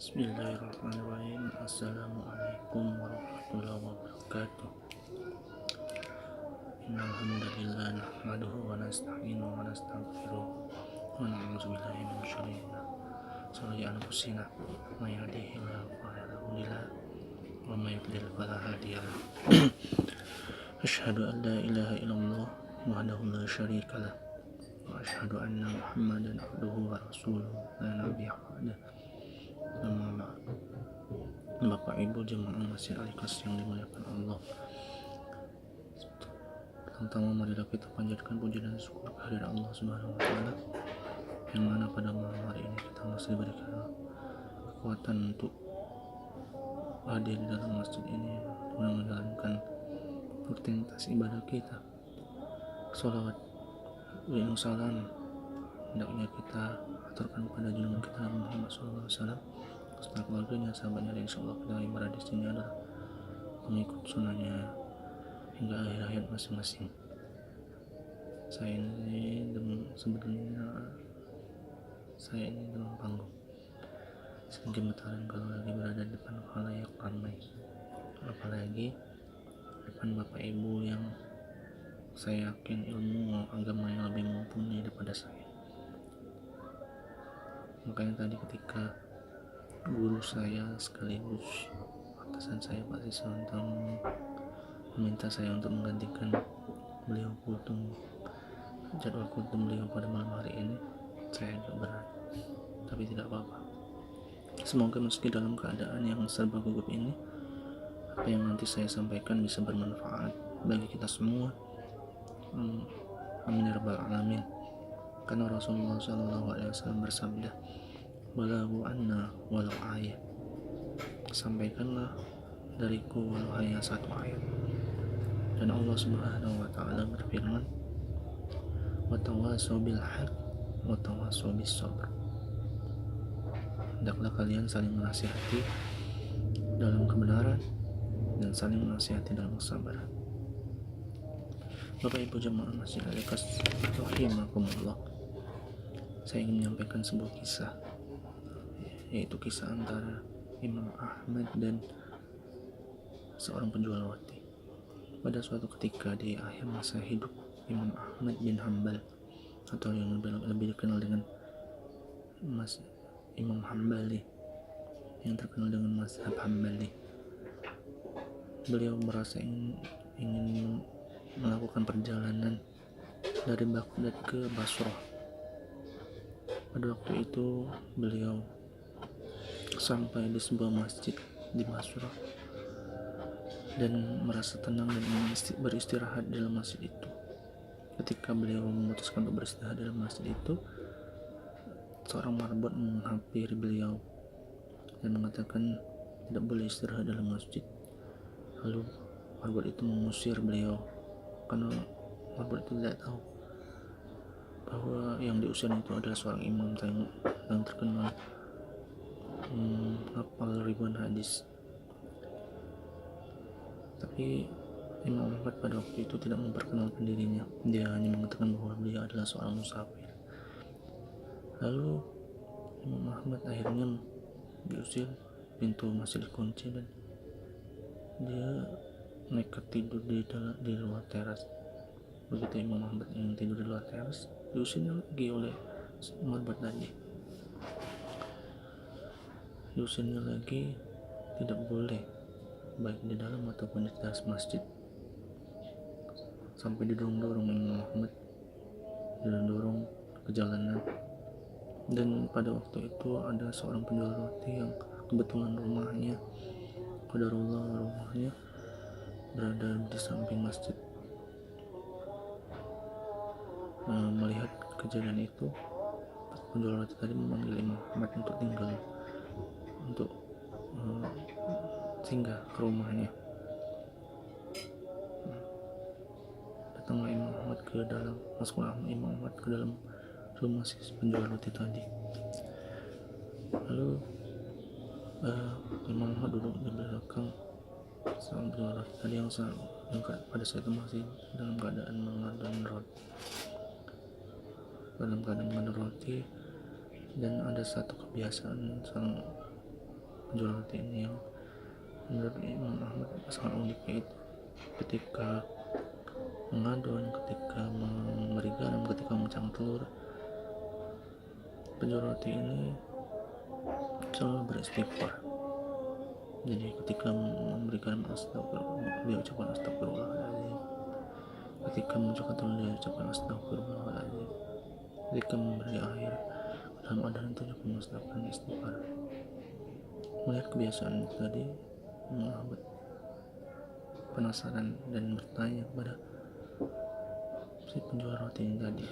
Bismillahirrahmanirrahim. Assalamualaikum warahmatullahi wabarakatuh. Innal hamdalillah nahmaduhu wa nasta'inuhu wa nastaghfiruh wa na'udzu billahi min syururi anfusina may yahdihillahu fala mudilla lahu wa may yudlil fala hadiya lahu. Asyhadu an la ilaha illallah wahdahu la syarika lah wa asyhadu anna Muhammadan abduhu wa rasuluhu la nabiyya ba'dahu. Bapak Ibu jemaah Masjid Al-Ikhlas yang dimuliakan Allah, pertama marilah kita panjatkan puji dan syukur kehadirat Allah Subhanahu wa Ta'ala, yang mana pada malam hari ini kita masih diberikan kekuatan untuk hadir di dalam masjid ini guna menjalankan rutinitas ibadah kita. Sholawat dan salam hendaknya kita aturkan pada junjungan kita Muhammad SAW, serta keluarganya, sahabatnya, dan insyaallah kita yang berada di sini adalah pengikut sunnahnya hingga akhir hayat masing-masing. Saya ini dalam panggung sehingga gemetaran kalau lagi berada di depan khalayak ramai, apalagi depan Bapak Ibu yang saya yakin ilmu agama yang lebih mumpuni daripada saya. Makanya tadi ketika guru saya sekaligus atasan saya Pak Siswanto meminta saya untuk menggantikan beliau jadwal kultum beliau pada malam hari ini, saya agak berat, tapi tidak apa-apa. Semoga meski dalam keadaan yang serba gugup ini, apa yang nanti saya sampaikan bisa bermanfaat bagi kita semua. Amin ya rabbal alamin. Karena Rasulullah SAW bersabda, "Balaghu anna walau ayat." Sampaikanlah dariku walau hanya satu ayat. Dan Allah Subhanahu wa Ta'ala berfirman, "Wa tawassaw bil haqq wa tawassaw bis sabr." Hendaklah kalian saling menasihati dalam kebenaran dan saling menasihati dalam kesabaran. Bapak Ibu jemaah Masjid Al-Ikhlas rahimakumullah, saya ingin menyampaikan sebuah kisah, yaitu kisah antara Imam Ahmad dan seorang penjual roti. Pada suatu ketika di akhir masa hidup Imam Ahmad bin Hanbal, atau yang lebih dikenal dengan Imam Hambali, yang terkenal dengan mazhab Hambali, beliau merasa ingin melakukan perjalanan dari Baghdad ke Basrah. Pada waktu itu beliau sampai di sebuah masjid di Basrah dan merasa tenang dan ingin beristirahat di dalam masjid itu. Ketika beliau memutuskan untuk beristirahat di dalam masjid itu, seorang marbot menghampiri beliau dan mengatakan tidak boleh istirahat dalam masjid. Lalu marbot itu mengusir beliau, karena marbot itu tidak tahu bahwa yang diusir itu adalah seorang imam yang terkenal hafal ribuan hadis. Tapi Imam Ahmad pada waktu itu tidak memperkenalkan dirinya. Dia hanya mengatakan bahwa beliau adalah seorang musafir. Lalu Imam Ahmad akhirnya diusir, pintu masih dikunci dan dia nekat tidur di luar teras. Begitu Imam Ahmad yang tidur di luar teras, diusirnya lagi oleh marbot tadi. Diusirnya lagi, tidak boleh baik di dalam ataupun di teras masjid. Sampai didorong-dorong Imam Ahmad, didorong ke jalanan. Dan pada waktu itu ada seorang penjual roti yang kebetulan rumahnya berada di samping masjid. Melihat kejadian itu, penjual roti tadi memanggil Imam Ahmad untuk singgah ke rumahnya. Datanglah masuklah Imam Ahmad ke dalam rumah si penjual roti tadi. Lalu Imam Ahmad duduk di belakang sang penjual roti tadi yang pada saat itu masih dalam keadaan mengadon roti. Dan ada satu kebiasaan sang penjual roti ini yang menurut Imam Ahmad sangat unik, yaitu ketika mengadon, ketika memberi garam, ketika mencang telur, penjual roti ini selalu beristighfar. Jadi ketika memberi garam dia ucapkan astagfirullahaladzim, ketika mencoklat telur dia ucapkan astagfirullahaladzim, ketika memberi air dalam adan itu juga mengucapkan istighfar. Melihat kebiasaan tadi, Muhammad penasaran dan bertanya kepada si penjual roti ini tadi,